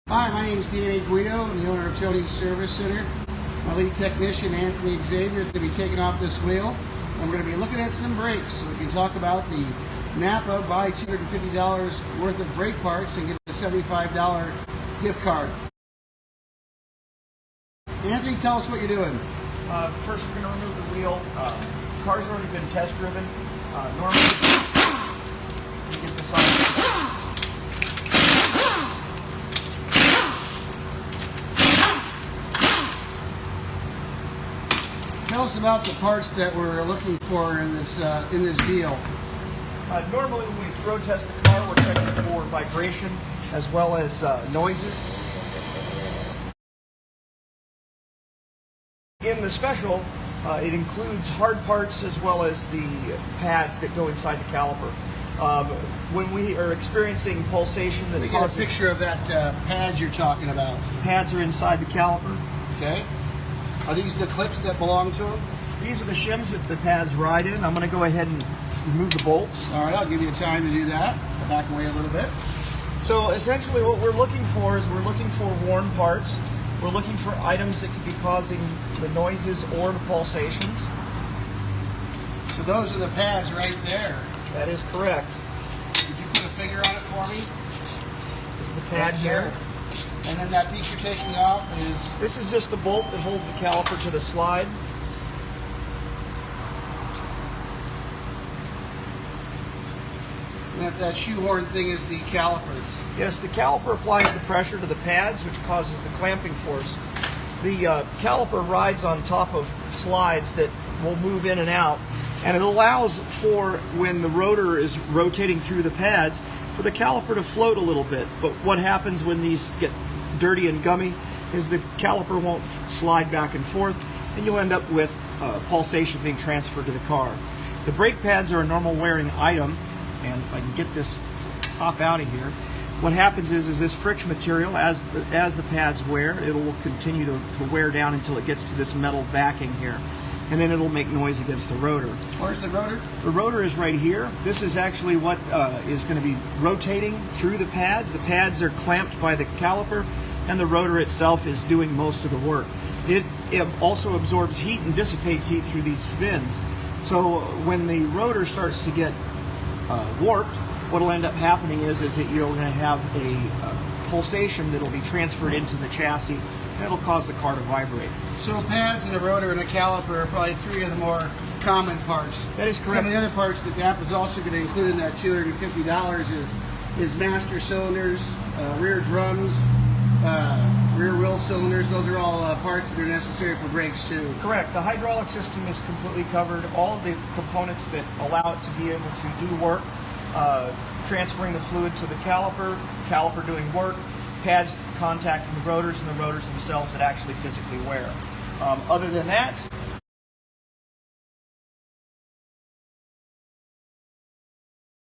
Hi, my name is Danny Guido. I'm the owner of Tony's Service Center. My lead technician, Anthony Xavier, is going to be taking off this wheel. And we're going to be looking at some brakes. So we can talk about the NAPA, buy $250 worth of brake parts and get a $75 gift card. Anthony, tell us what you're doing. First, we're going to remove the wheel. The car's already been test driven. Normally, you get this on. Tell us about the parts that we're looking for in this deal. Normally, when we road test the car, we're checking for vibration as well as noises. In the special, it includes hard parts as well as the pads that go inside the caliper. When we are experiencing pulsation that causes... Get a picture of that pad you're talking about. Pads are inside the caliper. Okay. Are these the clips that belong to them? These are the shims that the pads ride in. I'm going to go ahead and remove the bolts. All right, I'll give you time to do that. I'll back away a little bit. So essentially what we're looking for is we're looking for worn parts. We're looking for items that could be causing the noises or the pulsations. So those are the pads right there. That is correct. Could you put a finger on it for me? This is the pad here. And then that piece you're taking off is? This is just the bolt that holds the caliper to the slide. That shoehorn thing is the caliper. Yes, the caliper applies the pressure to the pads, which causes the clamping force. The caliper rides on top of slides that will move in and out, and it allows for, when the rotor is rotating through the pads, for the caliper to float a little bit. But what happens when these get dirty and gummy is the caliper won't slide back and forth, and you'll end up with pulsation being transferred to the car. The brake pads are a normal wearing item, and if I can get this to pop out of here, what happens is this friction material, as the pads wear, it will continue to wear down until it gets to this metal backing here, and then it'll make noise against the rotor. Where's the rotor? The rotor is right here. This is actually what is going to be rotating through the pads. The pads are clamped by the caliper, and the rotor itself is doing most of the work. It also absorbs heat and dissipates heat through these fins. So when the rotor starts to get warped, what will end up happening is that you're going to have a pulsation that will be transferred into the chassis, and it'll cause the car to vibrate. So pads and a rotor and a caliper are probably three of the more common parts. That is correct. Some of the other parts that NAPA is also going to include in that $250 is master cylinders, rear drums, rear wheel cylinders. Those are all parts that are necessary for brakes too. Correct. The hydraulic system is completely covered. All of the components that allow it to be able to do work, transferring the fluid to the caliper doing work, pads contacting the rotors, and the rotors themselves that actually physically wear. Other than that,